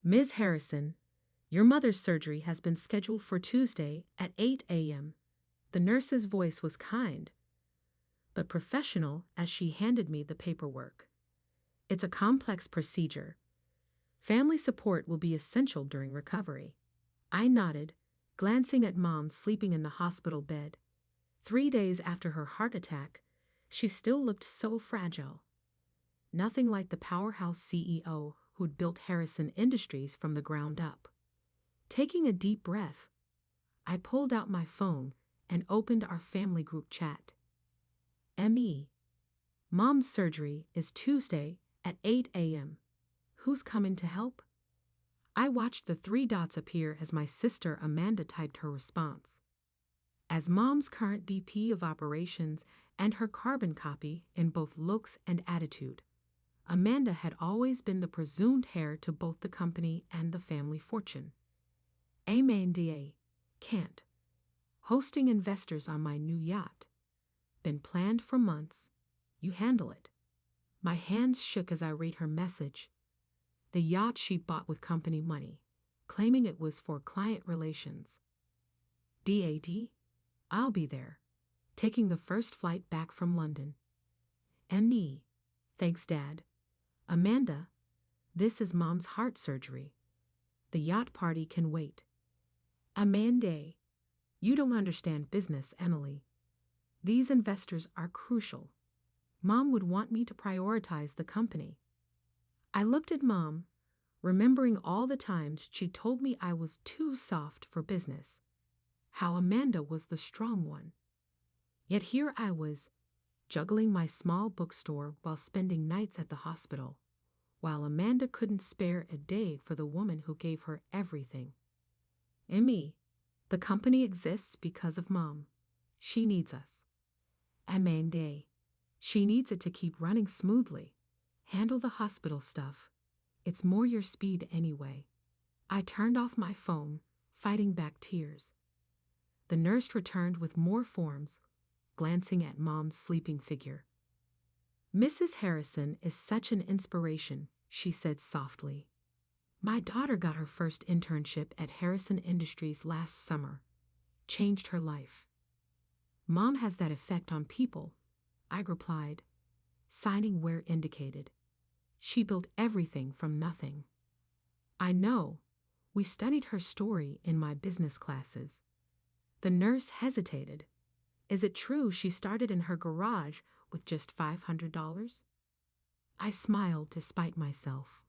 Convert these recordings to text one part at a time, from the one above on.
Ms. Harrison, your mother's surgery has been scheduled for Tuesday at 8 a.m. The nurse's voice was kind, but professional as she handed me the paperwork. It's a complex procedure. Family support will be essential during recovery. I nodded, glancing at Mom sleeping in the hospital bed. 3 days after her heart attack, she still looked so fragile. Nothing like the powerhouse CEO who'd built Harrison Industries from the ground up. Taking a deep breath, I pulled out my phone and opened our family group chat. M.E. Mom's surgery is Tuesday at 8 a.m. Who's coming to help? I watched the 3 dots appear as my sister Amanda typed her response. As Mom's current VP of Operations and her carbon copy in both looks and attitude, Amanda had always been the presumed heir to both the company and the family fortune. Amanda can't. Hosting investors on my new yacht. Been planned for months. You handle it. My hands shook as I read her message. The yacht she bought with company money, claiming it was for client relations. Dad, I'll be there, taking the first flight back from London. Me. Thanks, Dad. Amanda, this is Mom's heart surgery. The yacht party can wait. Amanda, you don't understand business, Emily. These investors are crucial. Mom would want me to prioritize the company. I looked at Mom, remembering all the times she told me I was too soft for business, how Amanda was the strong one. Yet here I was, juggling my small bookstore while spending nights at the hospital, while Amanda couldn't spare a day for the woman who gave her everything. Me. The company exists because of Mom. She needs us. Amanda. She needs it to keep running smoothly. Handle the hospital stuff. It's more your speed anyway. I turned off my phone, fighting back tears. The nurse returned with more forms, glancing at Mom's sleeping figure. Mrs. Harrison is such an inspiration, she said softly. My daughter got her first internship at Harrison Industries last summer. Changed her life. Mom has that effect on people, I replied, signing where indicated. She built everything from nothing. I know. We studied her story in my business classes. The nurse hesitated. Is it true she started in her garage with just $500? I smiled despite myself.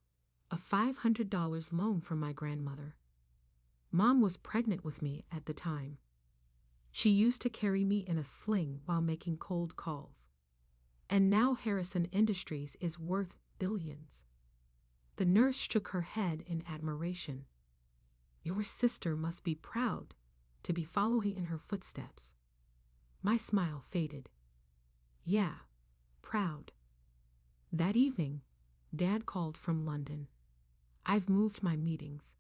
A $500 loan from my grandmother. Mom was pregnant with me at the time. She used to carry me in a sling while making cold calls. And now Harrison Industries is worth billions. The nurse shook her head in admiration. Your sister must be proud to be following in her footsteps. My smile faded. Yeah, proud. That evening, Dad called from London. I've moved my meetings.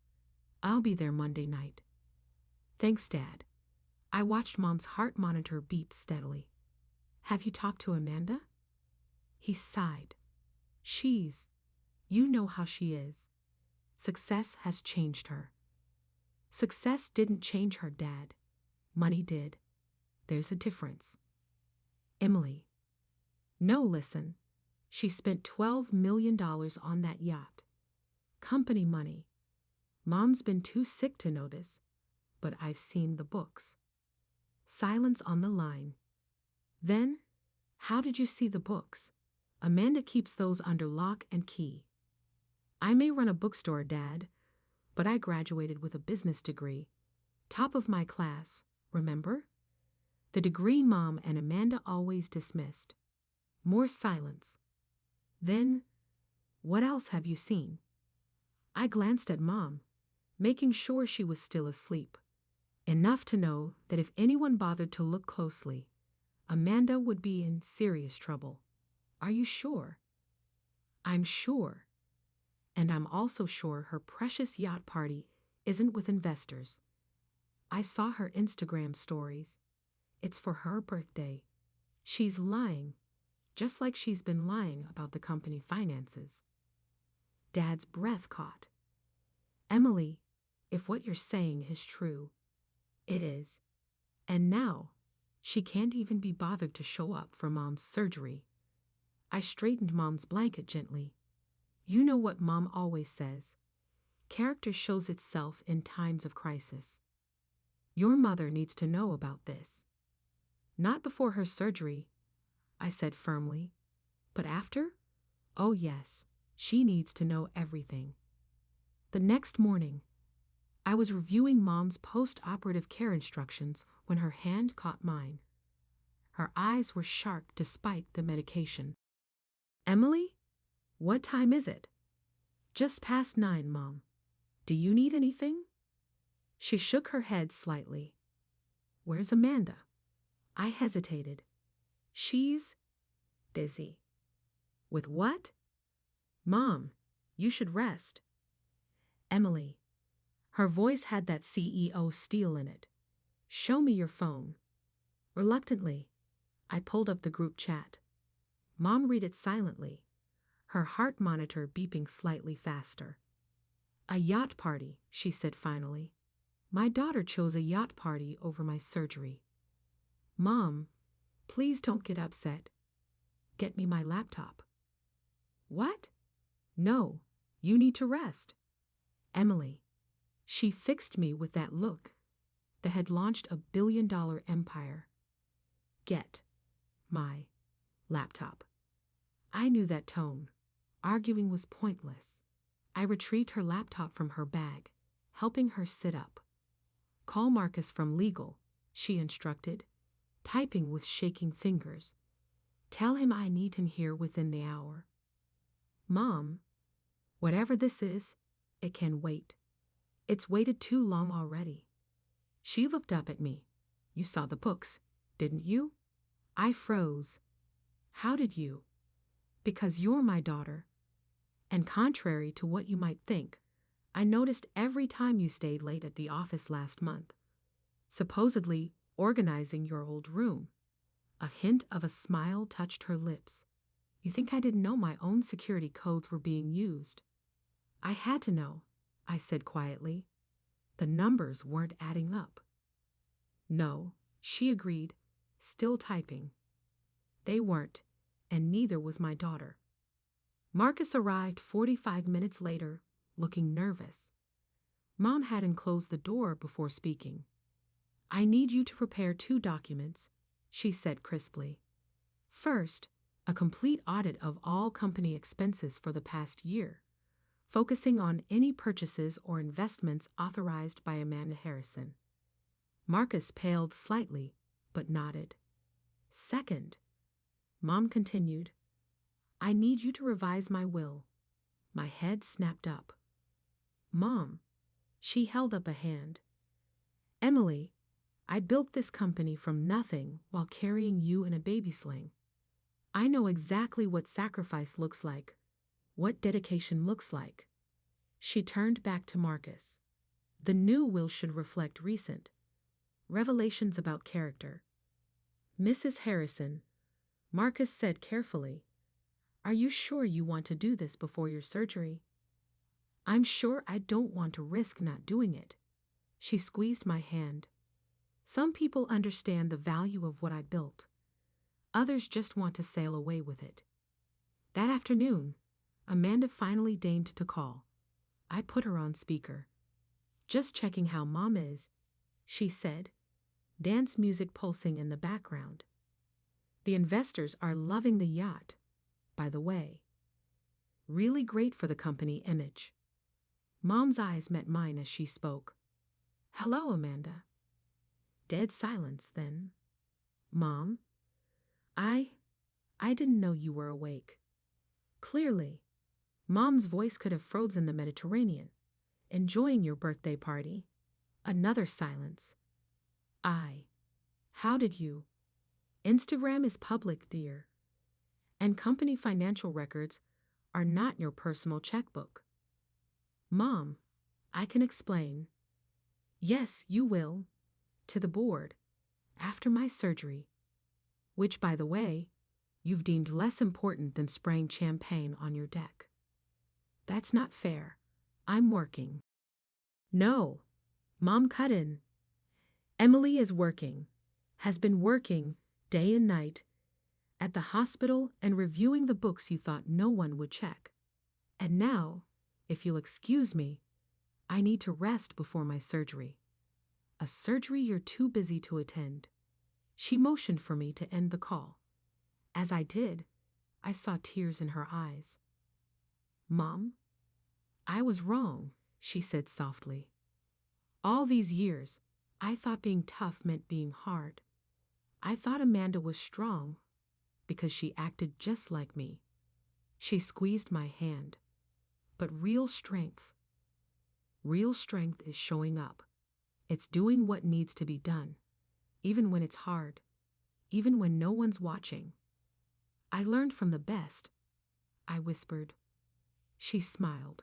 I'll be there Monday night. Thanks, Dad. I watched Mom's heart monitor beep steadily. Have you talked to Amanda? He sighed. You know how she is. Success has changed her. Success didn't change her, Dad. Money did. There's a difference. Emily. No, listen. She spent $12 million on that yacht. Company money. Mom's been too sick to notice, but I've seen the books. Silence on the line. Then, how did you see the books? Amanda keeps those under lock and key. I may run a bookstore, Dad, but I graduated with a business degree. Top of my class, remember? The degree Mom and Amanda always dismissed. More silence. Then, what else have you seen? I glanced at Mom, making sure she was still asleep. Enough to know that if anyone bothered to look closely, Amanda would be in serious trouble. Are you sure? I'm sure. And I'm also sure her precious yacht party isn't with investors. I saw her Instagram stories. It's for her birthday. She's lying, just like she's been lying about the company finances. Dad's breath caught. Emily, if what you're saying is true, it is. And now, she can't even be bothered to show up for Mom's surgery. I straightened Mom's blanket gently. You know what Mom always says. Character shows itself in times of crisis. Your mother needs to know about this. Not before her surgery, I said firmly. But after? Oh yes, she needs to know everything. The next morning, I was reviewing Mom's post-operative care instructions when her hand caught mine. Her eyes were sharp despite the medication. Emily? What time is it? Just past 9, Mom. Do you need anything? She shook her head slightly. Where's Amanda? I hesitated. She's busy. With what? Mom, you should rest. Emily. Her voice had that CEO steel in it. Show me your phone. Reluctantly, I pulled up the group chat. Mom read it silently, her heart monitor beeping slightly faster. A yacht party, she said finally. My daughter chose a yacht party over my surgery. Mom, please don't get upset. Get me my laptop. What? No, you need to rest. Emily. She fixed me with that look that had launched a billion-dollar empire. Get my laptop. I knew that tone. Arguing was pointless. I retrieved her laptop from her bag, helping her sit up. Call Marcus from legal, she instructed, typing with shaking fingers. Tell him I need him here within the hour. Mom, whatever this is, it can wait. It's waited too long already. She looked up at me. You saw the books, didn't you? I froze. How did you? Because you're my daughter. And contrary to what you might think, I noticed every time you stayed late at the office last month, supposedly organizing your old room. A hint of a smile touched her lips. You think I didn't know my own security codes were being used? I had to know, I said quietly. The numbers weren't adding up. No, she agreed, still typing. They weren't, and neither was my daughter. Marcus arrived 45 minutes later, looking nervous. Mom hadn't closed the door before speaking. I need you to prepare 2 documents, she said crisply. First, a complete audit of all company expenses for the past year, focusing on any purchases or investments authorized by Amanda Harrison. Marcus paled slightly, but nodded. Second, Mom continued, I need you to revise my will. My head snapped up. Mom, she held up a hand. Emily, I built this company from nothing while carrying you in a baby sling. I know exactly what sacrifice looks like, what dedication looks like. She turned back to Marcus. The new will should reflect recent revelations about character. Mrs. Harrison, Marcus said carefully, are you sure you want to do this before your surgery? I'm sure I don't want to risk not doing it. She squeezed my hand. Some people understand the value of what I built. Others just want to sail away with it. That afternoon, Amanda finally deigned to call. I put her on speaker. Just checking how Mom is, she said, dance music pulsing in the background. The investors are loving the yacht, by the way. Really great for the company image. Mom's eyes met mine as she spoke. Hello, Amanda. Dead silence then. Mom, I didn't know you were awake. Clearly, Mom's voice could have frozen the Mediterranean. Enjoying your birthday party. Another silence. How did you? Instagram is public, dear. And company financial records are not your personal checkbook. Mom, I can explain. Yes, you will. To the board. After my surgery. Which, by the way, you've deemed less important than spraying champagne on your deck. That's not fair. I'm working. No. Mom cut in. Emily is working, has been working, day and night, at the hospital and reviewing the books you thought no one would check. And now, if you'll excuse me, I need to rest before my surgery. A surgery you're too busy to attend. She motioned for me to end the call. As I did, I saw tears in her eyes. Mom, I was wrong, she said softly. All these years, I thought being tough meant being hard. I thought Amanda was strong because she acted just like me. She squeezed my hand. But real strength is showing up. It's doing what needs to be done, even when it's hard, even when no one's watching. I learned from the best, I whispered. She smiled.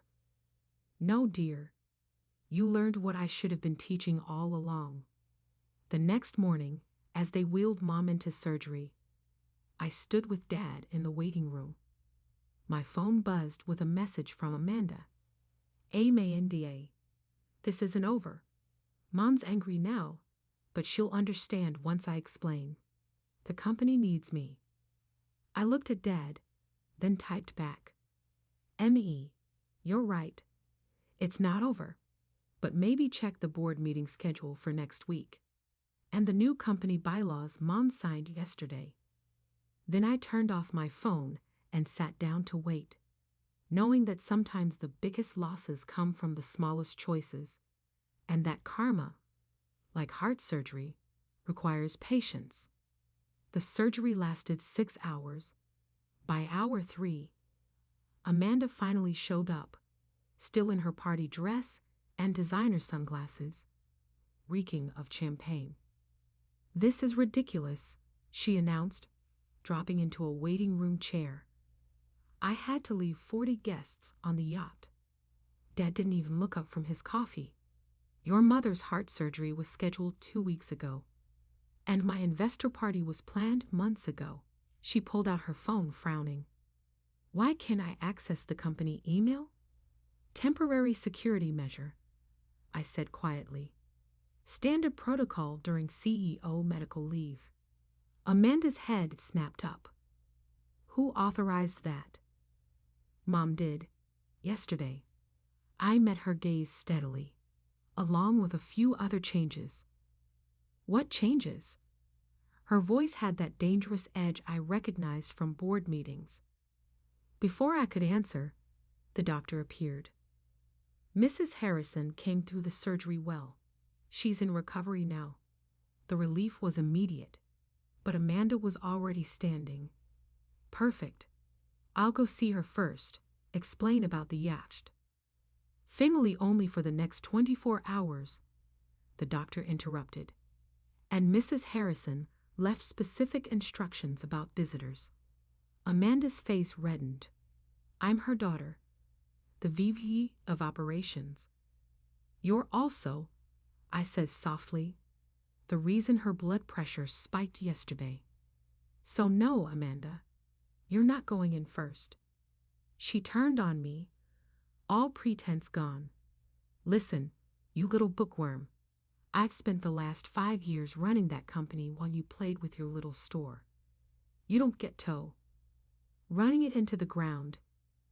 No, dear. You learned what I should have been teaching all along. The next morning, as they wheeled Mom into surgery, I stood with Dad in the waiting room. My phone buzzed with a message from Amanda. Amanda, this isn't over. Mom's angry now, but she'll understand once I explain. The company needs me. I looked at Dad, then typed back. M.E., you're right. It's not over, but maybe check the board meeting schedule for next week. And the new company bylaws Mom signed yesterday. Then I turned off my phone and sat down to wait, knowing that sometimes the biggest losses come from the smallest choices, and that karma, like heart surgery, requires patience. The surgery lasted 6 hours. By hour 3, Amanda finally showed up, still in her party dress and designer sunglasses, reeking of champagne. This is ridiculous, she announced, dropping into a waiting room chair. I had to leave 40 guests on the yacht. Dad didn't even look up from his coffee. Your mother's heart surgery was scheduled 2 weeks ago, and my investor party was planned months ago. She pulled out her phone, frowning. Why can't I access the company email? Temporary security measure, I said quietly. Standard protocol during CEO medical leave. Amanda's head snapped up. Who authorized that? Mom did. Yesterday. I met her gaze steadily, along with a few other changes. What changes? Her voice had that dangerous edge I recognized from board meetings. Before I could answer, the doctor appeared. Mrs. Harrison came through the surgery well. She's in recovery now. The relief was immediate, but Amanda was already standing. Perfect. I'll go see her first, explain about the yacht. Family only for the next 24 hours, the doctor interrupted. And Mrs. Harrison left specific instructions about visitors. Amanda's face reddened. I'm her daughter, the VP of operations. You're also, I said softly, the reason her blood pressure spiked yesterday. So no, Amanda, you're not going in first. She turned on me, all pretense gone. Listen, you little bookworm. I've spent the last 5 years running that company while you played with your little store. You don't get to. Running it into the ground,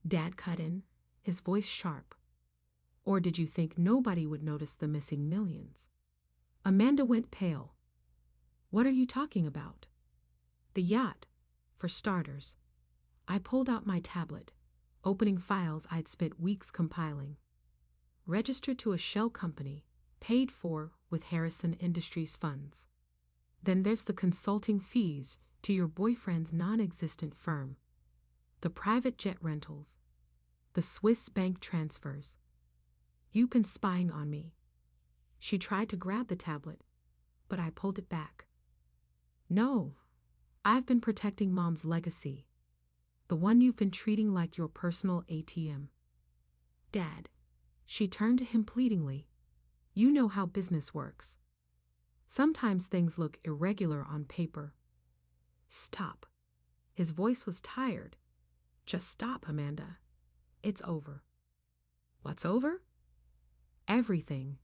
Dad cut in, his voice sharp. Or did you think nobody would notice the missing millions? Amanda went pale. What are you talking about? The yacht, for starters. I pulled out my tablet, opening files I'd spent weeks compiling. Registered to a shell company, paid for with Harrison Industries funds. Then there's the consulting fees to your boyfriend's non-existent firm, the private jet rentals, the Swiss bank transfers. You've been spying on me. She tried to grab the tablet, but I pulled it back. No, I've been protecting Mom's legacy, the one you've been treating like your personal ATM. Dad, she turned to him pleadingly. You know how business works. Sometimes things look irregular on paper. Stop. His voice was tired. Just stop, Amanda. It's over. What's over? Everything.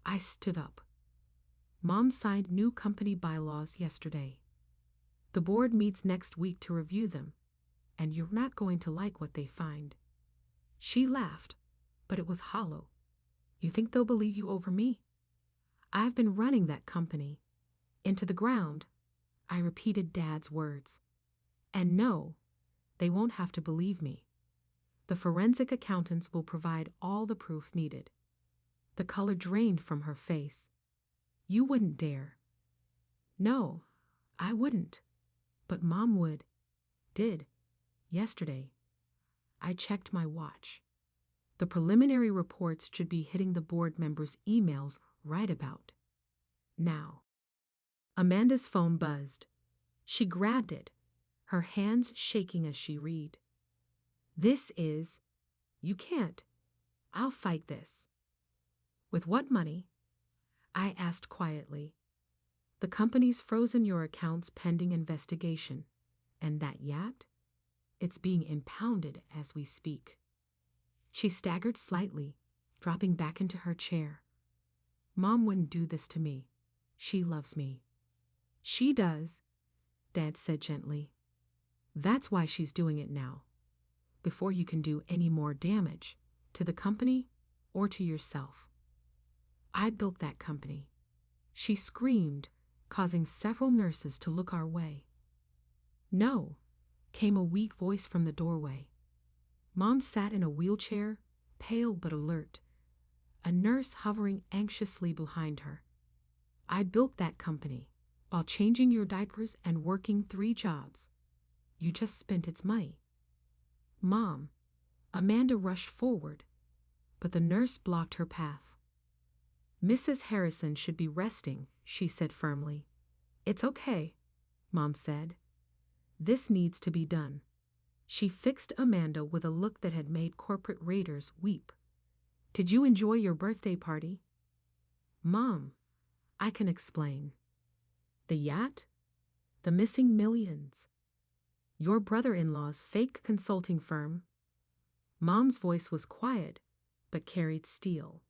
I stood up. Mom signed new company bylaws yesterday. The board meets next week to review them, and you're not going to like what they find. She laughed, but it was hollow. You think they'll believe you over me? I've been running that company. Into the ground, I repeated Dad's words. And no, they won't have to believe me. The forensic accountants will provide all the proof needed. The color drained from her face. You wouldn't dare. No, I wouldn't. But Mom would. Did. Yesterday. I checked my watch. The preliminary reports should be hitting the board members' emails right about now. Amanda's phone buzzed. She grabbed it, her hands shaking as she read. This is... You can't. I'll fight this. With what money? I asked quietly. The company's frozen your accounts pending investigation. And that yacht? It's being impounded as we speak. She staggered slightly, dropping back into her chair. Mom wouldn't do this to me. She loves me. She does, Dad said gently. That's why she's doing it now, before you can do any more damage to the company or to yourself. I built that company. She screamed, causing several nurses to look our way. No, came a weak voice from the doorway. Mom sat in a wheelchair, pale but alert, a nurse hovering anxiously behind her. I built that company while changing your diapers and working 3 jobs. You just spent its money. Mom, Amanda rushed forward, but the nurse blocked her path. Mrs. Harrison should be resting, she said firmly. It's okay, Mom said. This needs to be done. She fixed Amanda with a look that had made corporate raiders weep. Did you enjoy your birthday party? Mom, I can explain. The yacht? The missing millions? Your brother-in-law's fake consulting firm? Mom's voice was quiet, but carried steel.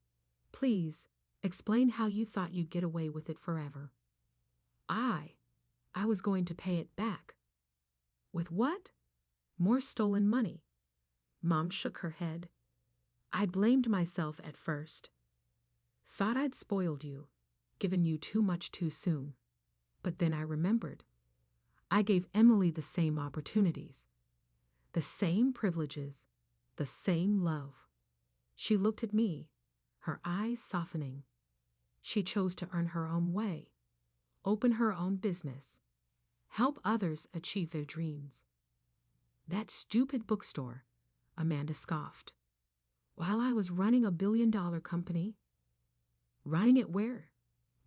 Please, explain how you thought you'd get away with it forever. I was going to pay it back. With what? More stolen money. Mom shook her head. I blamed myself at first. Thought I'd spoiled you, given you too much too soon. But then I remembered. I gave Emily the same opportunities, the same privileges, the same love. She looked at me, her eyes softening. She chose to earn her own way, open her own business, help others achieve their dreams. That stupid bookstore, Amanda scoffed. While I was running a billion-dollar company. Running it where?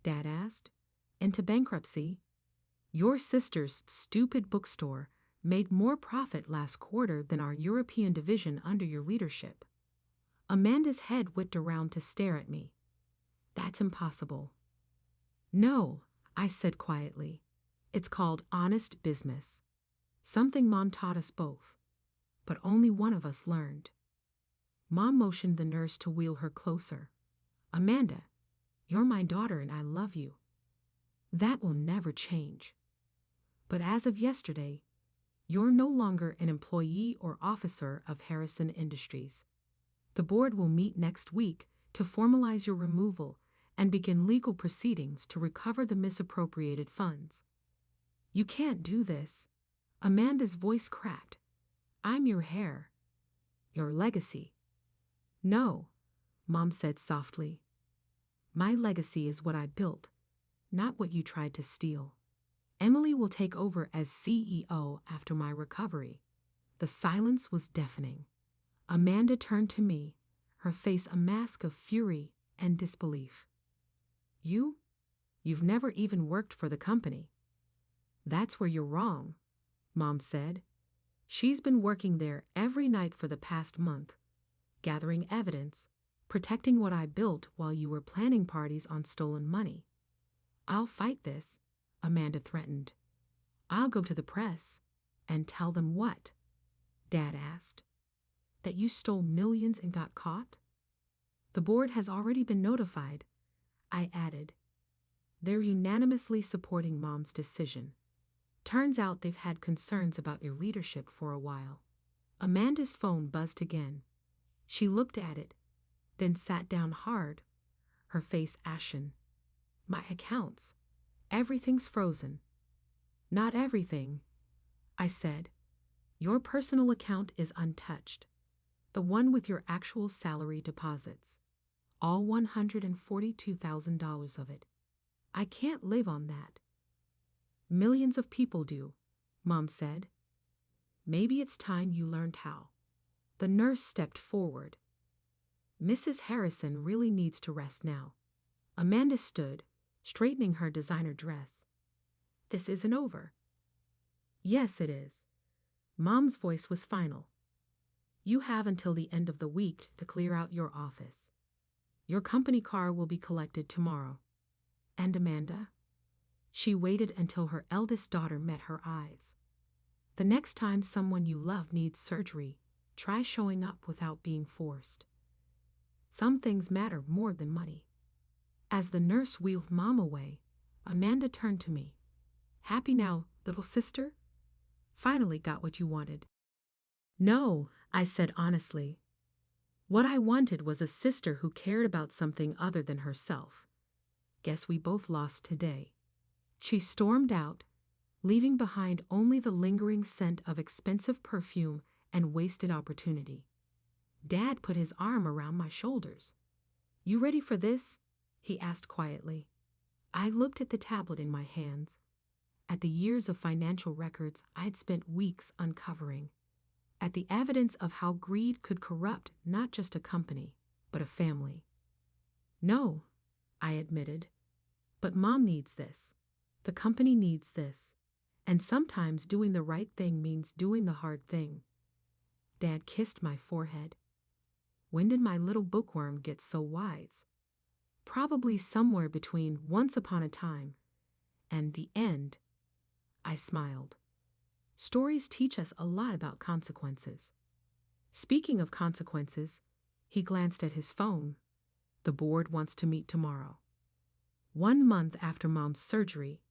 Dad asked. Into bankruptcy. Your sister's stupid bookstore made more profit last quarter than our European division under your leadership. Amanda's head whipped around to stare at me. That's impossible. No, I said quietly. It's called honest business. Something Mom taught us both, but only one of us learned. Mom motioned the nurse to wheel her closer. Amanda, you're my daughter and I love you. That will never change. But as of yesterday, you're no longer an employee or officer of Harrison Industries. The board will meet next week to formalize your removal and begin legal proceedings to recover the misappropriated funds. You can't do this. Amanda's voice cracked. I'm your heir. Your legacy. No, Mom said softly. My legacy is what I built, not what you tried to steal. Emily will take over as CEO after my recovery. The silence was deafening. Amanda turned to me, her face a mask of fury and disbelief. You've never even worked for the company. That's where you're wrong, Mom said. She's been working there every night for the past month, gathering evidence, protecting what I built while you were planning parties on stolen money. I'll fight this, Amanda threatened. I'll go to the press and tell them what? Dad asked. That you stole millions and got caught? The board has already been notified, I added. They're unanimously supporting Mom's decision. Turns out they've had concerns about your leadership for a while. Amanda's phone buzzed again. She looked at it, then sat down hard, her face ashen. My accounts. Everything's frozen. Not everything, I said. Your personal account is untouched. The one with your actual salary deposits. All $142,000 of it. I can't live on that. Millions of people do, Mom said. Maybe it's time you learned how. The nurse stepped forward. Mrs. Harrison really needs to rest now. Amanda stood, straightening her designer dress. This isn't over. Yes, it is. Mom's voice was final. You have until the end of the week to clear out your office. Your company car will be collected tomorrow. And Amanda? She waited until her eldest daughter met her eyes. The next time someone you love needs surgery, try showing up without being forced. Some things matter more than money. As the nurse wheeled Mom away, Amanda turned to me. Happy now, little sister? Finally got what you wanted. No, I said honestly. What I wanted was a sister who cared about something other than herself. Guess we both lost today. She stormed out, leaving behind only the lingering scent of expensive perfume and wasted opportunity. Dad put his arm around my shoulders. You ready for this? He asked quietly. I looked at the tablet in my hands, at the years of financial records I'd spent weeks uncovering, at the evidence of how greed could corrupt not just a company, but a family. No, I admitted, but Mom needs this. The company needs this. And sometimes doing the right thing means doing the hard thing. Dad kissed my forehead. When did my little bookworm get so wise? Probably somewhere between once upon a time and the end. I smiled. Stories teach us a lot about consequences. Speaking of consequences, he glanced at his phone. The board wants to meet tomorrow. 1 month after Mom's surgery,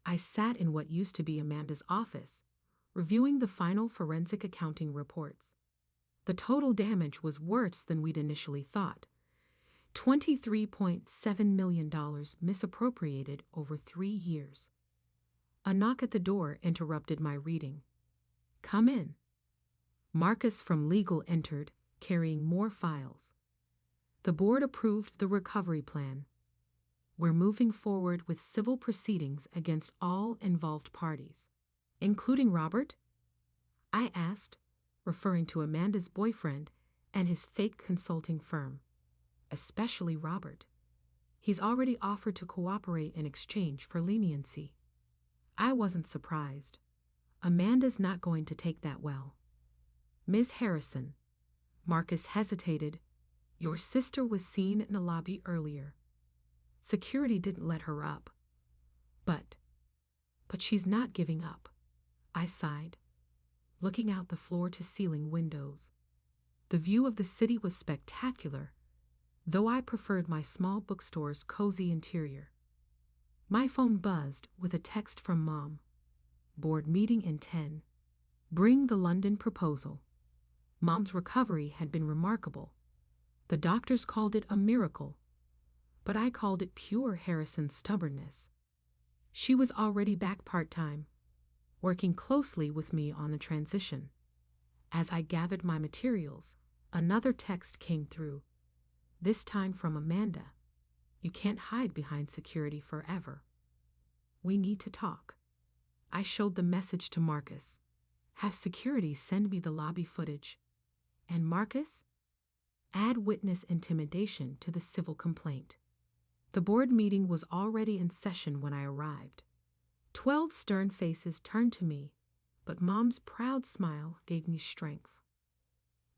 I sat in what used to be Amanda's office, reviewing the final forensic accounting reports. The total damage was worse than we'd initially thought. $23.7 million misappropriated over 3 years. A knock at the door interrupted my reading. Come in. Marcus from legal entered, carrying more files. The board approved the recovery plan. We're moving forward with civil proceedings against all involved parties, including Robert? I asked, referring to Amanda's boyfriend and his fake consulting firm. Especially Robert. He's already offered to cooperate in exchange for leniency. I wasn't surprised. Amanda's not going to take that well. Ms. Harrison, Marcus hesitated. Your sister was seen in the lobby earlier. Security didn't let her up. But she's not giving up. I sighed, looking out the floor-to-ceiling windows. The view of the city was spectacular, though I preferred my small bookstore's cozy interior. My phone buzzed with a text from Mom. Board meeting in 10. Bring the London proposal. Mom's recovery had been remarkable. The doctors called it a miracle, but I called it pure Harrison stubbornness. She was already back part-time, working closely with me on the transition. As I gathered my materials, another text came through, this time from Amanda. You can't hide behind security forever. We need to talk. I showed the message to Marcus. Have security send me the lobby footage. And Marcus? Add witness intimidation to the civil complaint. The board meeting was already in session when I arrived. 12 stern faces turned to me, but Mom's proud smile gave me strength.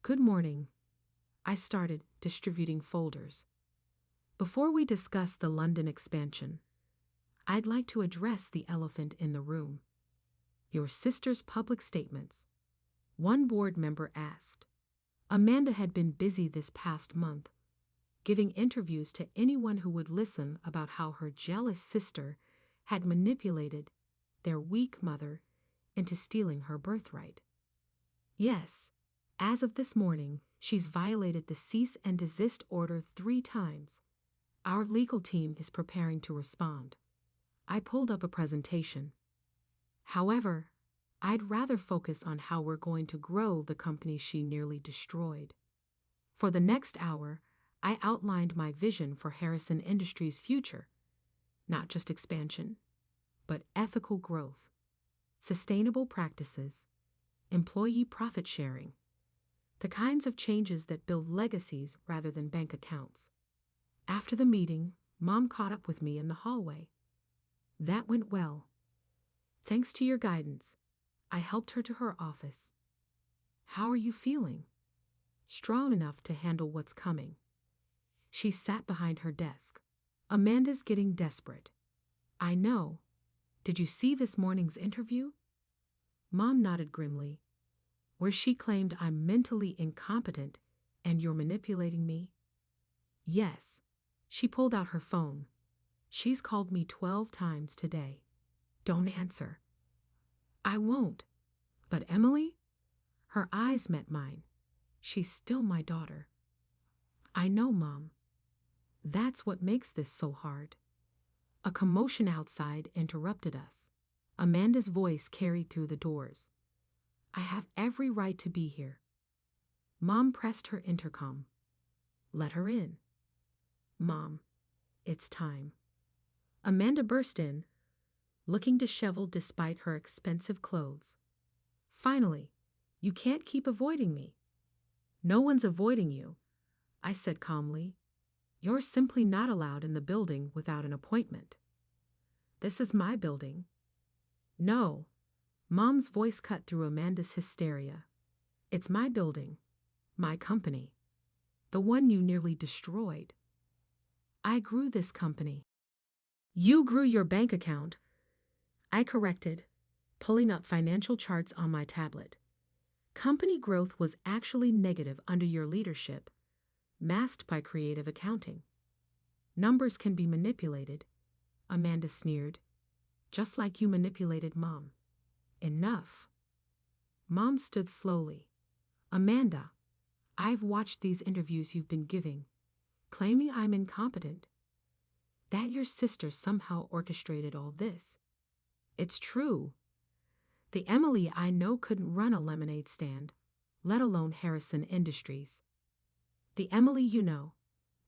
Good morning. I started distributing folders. Before we discuss the London expansion, I'd like to address the elephant in the room. Your sister's public statements. One board member asked. Amanda had been busy this past month, giving interviews to anyone who would listen about how her jealous sister had manipulated their weak mother into stealing her birthright. Yes, as of this morning, she's violated the cease and desist order 3 times. Our legal team is preparing to respond. I pulled up a presentation. However, I'd rather focus on how we're going to grow the company she nearly destroyed. For the next hour, I outlined my vision for Harrison Industries' future. Not just expansion, but ethical growth, sustainable practices, employee profit sharing, the kinds of changes that build legacies rather than bank accounts. After the meeting, Mom caught up with me in the hallway. That went well. Thanks to your guidance, I helped her to her office. How are you feeling? Strong enough to handle what's coming. She sat behind her desk. Amanda's getting desperate. I know. Did you see this morning's interview? Mom nodded grimly, where she claimed I'm mentally incompetent and you're manipulating me. Yes. She pulled out her phone. She's called me 12 times today. Don't answer. I won't. But Emily? Her eyes met mine. She's still my daughter. I know, Mom. That's what makes this so hard. A commotion outside interrupted us. Amanda's voice carried through the doors. I have every right to be here. Mom pressed her intercom. Let her in. Mom, it's time. Amanda burst in, looking disheveled despite her expensive clothes. Finally, you can't keep avoiding me. No one's avoiding you, I said calmly. You're simply not allowed in the building without an appointment. This is my building. No. Mom's voice cut through Amanda's hysteria. It's my building, my company, the one you nearly destroyed. I grew this company. You grew your bank account, I corrected, pulling up financial charts on my tablet. Company growth was actually negative under your leadership, masked by creative accounting. Numbers can be manipulated, Amanda sneered, just like you manipulated Mom. Enough. Mom stood slowly. Amanda, I've watched these interviews you've been giving, claiming I'm incompetent. That your sister somehow orchestrated all this. It's true. The Emily I know couldn't run a lemonade stand, let alone Harrison Industries. The Emily you know,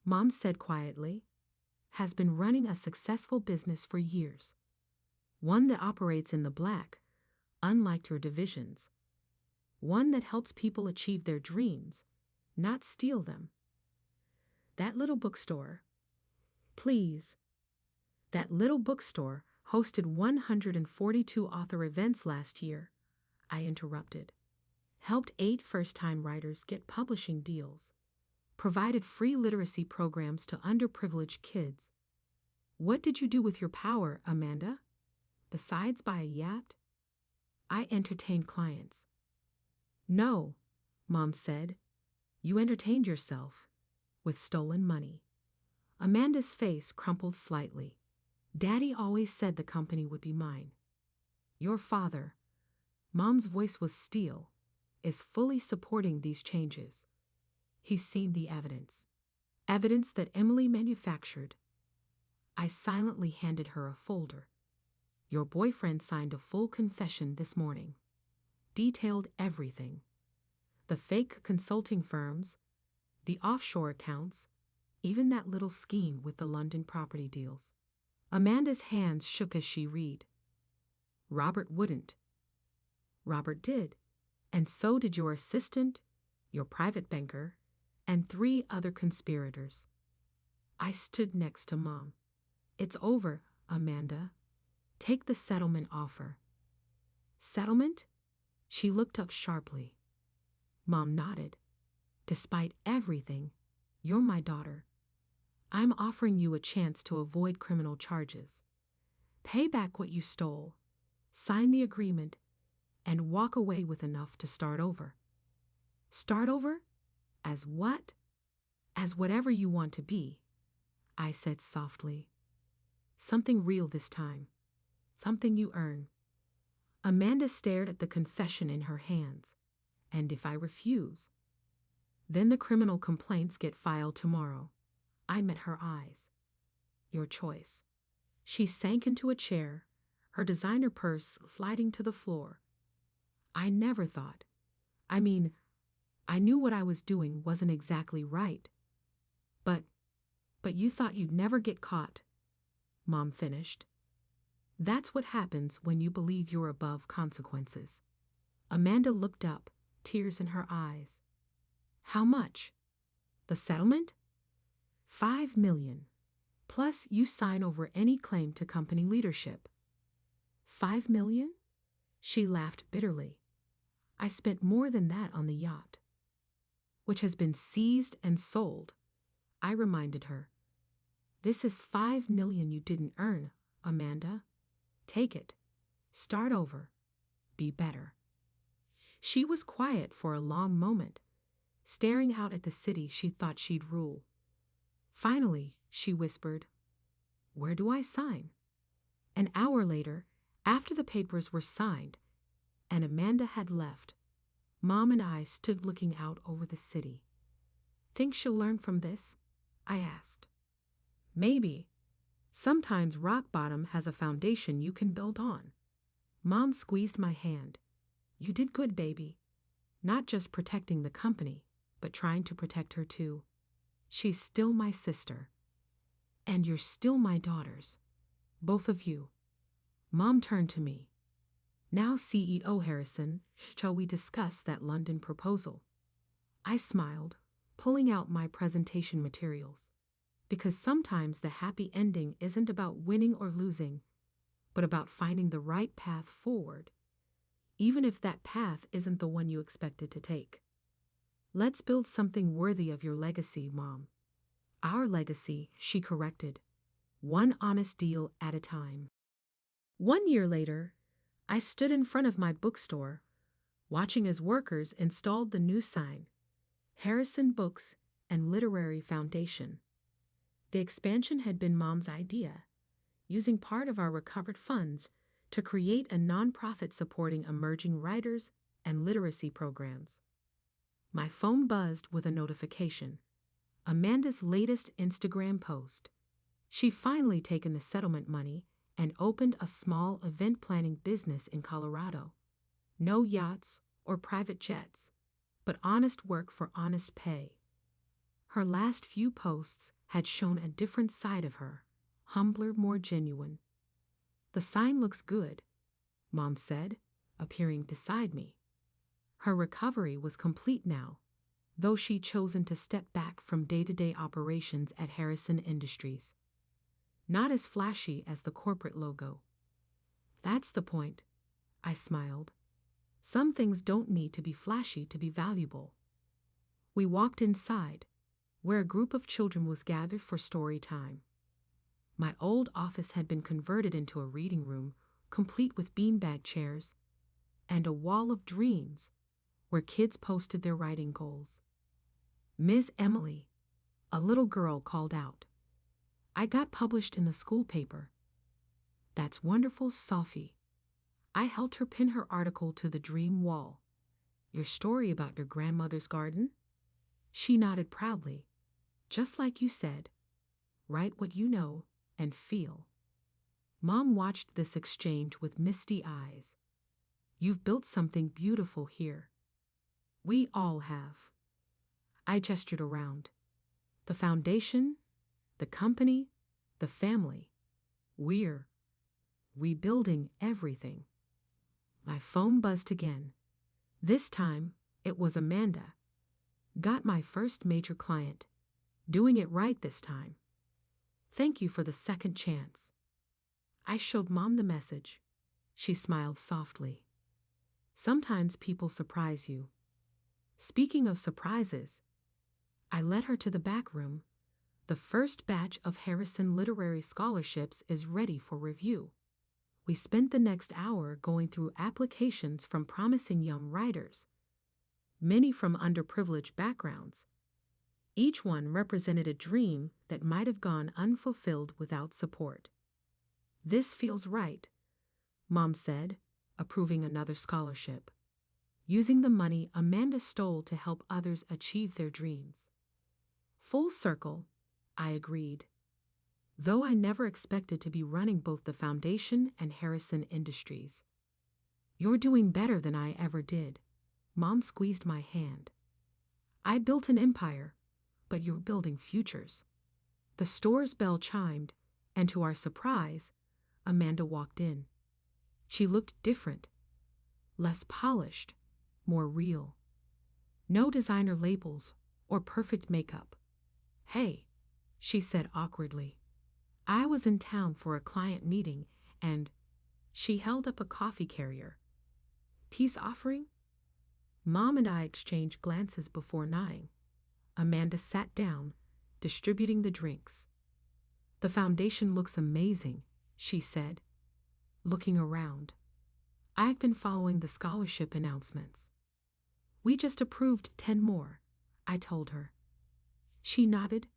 Mom said quietly, has been running a successful business for years. One that operates in the black, unlike your divisions. One that helps people achieve their dreams, not steal them. That little bookstore, please. That little bookstore hosted 142 author events last year, I interrupted. Helped 8 first-time writers get publishing deals. Provided free literacy programs to underprivileged kids. What did you do with your power, Amanda? Besides buy a yacht? I entertained clients. No, Mom said. You entertained yourself with stolen money. Amanda's face crumpled slightly. Daddy always said the company would be mine. Your father, Mom's voice was steel, is fully supporting these changes. He's seen the evidence. Evidence that Emily manufactured. I silently handed her a folder. Your boyfriend signed a full confession this morning. Detailed everything. The fake consulting firms, the offshore accounts, even that little scheme with the London property deals. Amanda's hands shook as she read. Robert wouldn't. Robert did, and so did your assistant, your private banker, and 3 other conspirators. I stood next to Mom. It's over, Amanda. Take the settlement offer. Settlement? She looked up sharply. Mom nodded. Despite everything, you're my daughter. I'm offering you a chance to avoid criminal charges. Pay back what you stole, sign the agreement, and walk away with enough to start over. Start over? As what? As whatever you want to be, I said softly. Something real this time. Something you earn. Amanda stared at the confession in her hands. And if I refuse, then the criminal complaints get filed tomorrow. I met her eyes. Your choice. She sank into a chair, her designer purse sliding to the floor. I never thought. I mean, I knew what I was doing wasn't exactly right. But you thought you'd never get caught, Mom finished. That's what happens when you believe you're above consequences. Amanda looked up, tears in her eyes. How much? The settlement? $5 million. Plus you sign over any claim to company leadership. $5 million? She laughed bitterly. I spent more than that on the yacht, which has been seized and sold. I reminded her. This is $5 million you didn't earn, Amanda. Take it. Start over. Be better. She was quiet for a long moment, staring out at the city she thought she'd rule. Finally, she whispered, Where do I sign? An hour later, after the papers were signed and Amanda had left, Mom and I stood looking out over the city. Think she'll learn from this? I asked. Maybe. Sometimes rock bottom has a foundation you can build on. Mom squeezed my hand. You did good, baby. Not just protecting the company, but trying to protect her too. She's still my sister. And you're still my daughters. Both of you. Mom turned to me. Now, CEO Harrison, shall we discuss that London proposal? I smiled, pulling out my presentation materials. Because sometimes the happy ending isn't about winning or losing, but about finding the right path forward, even if that path isn't the one you expected to take. Let's build something worthy of your legacy, Mom. Our legacy, she corrected, one honest deal at a time. 1 year later, I stood in front of my bookstore, watching as workers installed the new sign, Harrison Books and Literary Foundation. The expansion had been Mom's idea, using part of our recovered funds to create a nonprofit supporting emerging writers and literacy programs. My phone buzzed with a notification. Amanda's latest Instagram post. She'd finally taken the settlement money and opened a small event planning business in Colorado. No yachts or private jets, but honest work for honest pay. Her last few posts had shown a different side of her, humbler, more genuine. The sign looks good, Mom said, appearing beside me. Her recovery was complete now, though she'd chosen to step back from day-to-day operations at Harrison Industries. Not as flashy as the corporate logo. That's the point, I smiled. Some things don't need to be flashy to be valuable. We walked inside, where a group of children was gathered for story time. My old office had been converted into a reading room, complete with beanbag chairs, and a wall of dreams where kids posted their writing goals. Miss Emily, a little girl, called out, I got published in the school paper. That's wonderful, Sophie. I helped her pin her article to the dream wall. Your story about your grandmother's garden? She nodded proudly. Just like you said, write what you know and feel. Mom watched this exchange with misty eyes. You've built something beautiful here. We all have. I gestured around. The foundation, the company, the family. We're rebuilding everything. My phone buzzed again. This time, it was Amanda. Got my first major client. Doing it right this time. Thank you for the second chance. I showed Mom the message. She smiled softly. Sometimes people surprise you. Speaking of surprises, I led her to the back room. The first batch of Harrison Literary Scholarships is ready for review. We spent the next hour going through applications from promising young writers, many from underprivileged backgrounds. Each one represented a dream that might have gone unfulfilled without support. "This feels right," Mom said, approving another scholarship. Using the money Amanda stole to help others achieve their dreams. "Full circle," I agreed. Though I never expected to be running both the foundation and Harrison Industries. "You're doing better than I ever did." Mom squeezed my hand. "I built an empire, but you're building futures." The store's bell chimed, and to our surprise, Amanda walked in. She looked different, less polished, more real. No designer labels or perfect makeup. "Hey," she said awkwardly. "I was in town for a client meeting and—" She held up a coffee carrier. "Peace offering?" Mom and I exchanged glances before nodding. Amanda sat down, distributing the drinks. "The foundation looks amazing," she said, looking around. "I've been following the scholarship announcements." "We just approved 10 more," I told her. She nodded,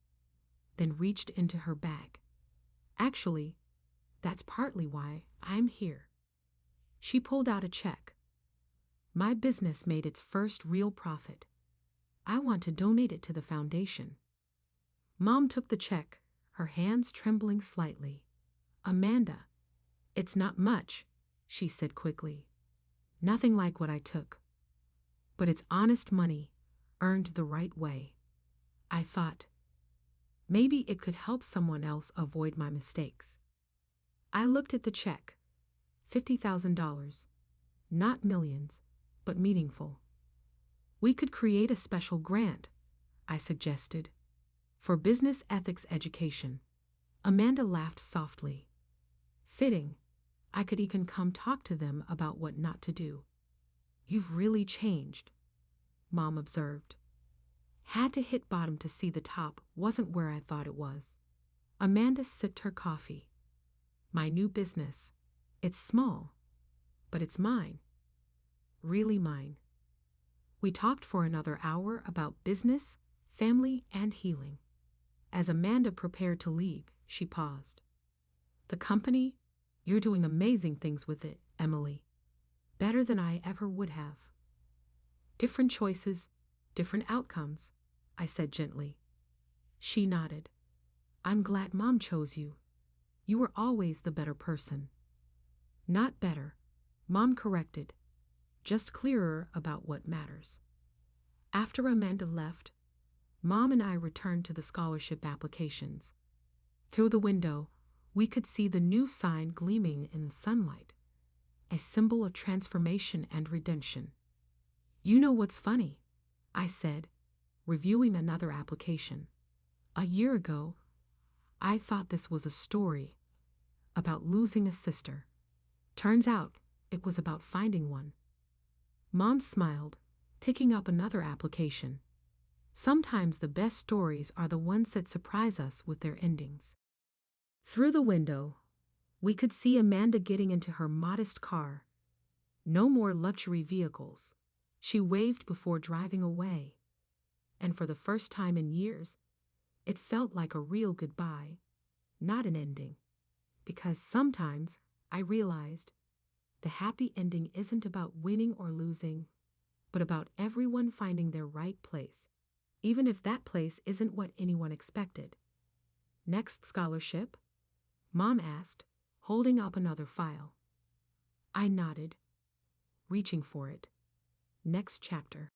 then reached into her bag. "Actually, that's partly why I'm here." She pulled out a check. "My business made its first real profit. I want to donate it to the foundation." Mom took the check, her hands trembling slightly. "Amanda, it's not much," she said quickly. "Nothing like what I took. But it's honest money, earned the right way." I thought, maybe it could help someone else avoid my mistakes. I looked at the check. $50,000. Not millions, but meaningful. "We could create a special grant," I suggested, "for business ethics education." Amanda laughed softly. "Fitting. I could even come talk to them about what not to do." "You've really changed," Mom observed. "Had to hit bottom to see the top wasn't where I thought it was." Amanda sipped her coffee. "My new business. It's small, but it's mine. Really mine." We talked for another hour about business, family, and healing. As Amanda prepared to leave, she paused. "The company? You're doing amazing things with it, Emily. Better than I ever would have." "Different choices, different outcomes," I said gently. She nodded. "I'm glad Mom chose you. You were always the better person." "Not better," Mom corrected, "just clearer about what matters." After Amanda left, Mom and I returned to the scholarship applications. Through the window, we could see the new sign gleaming in the sunlight, a symbol of transformation and redemption. "You know what's funny?" I said, reviewing another application. "A year ago, I thought this was a story about losing a sister. Turns out it was about finding one." Mom smiled, picking up another application. "Sometimes the best stories are the ones that surprise us with their endings." Through the window, we could see Amanda getting into her modest car. No more luxury vehicles. She waved before driving away. And for the first time in years, it felt like a real goodbye, not an ending. Because sometimes I realized the happy ending isn't about winning or losing, but about everyone finding their right place, even if that place isn't what anyone expected. "Next scholarship?" Mom asked, holding up another file. I nodded, reaching for it. "Next chapter."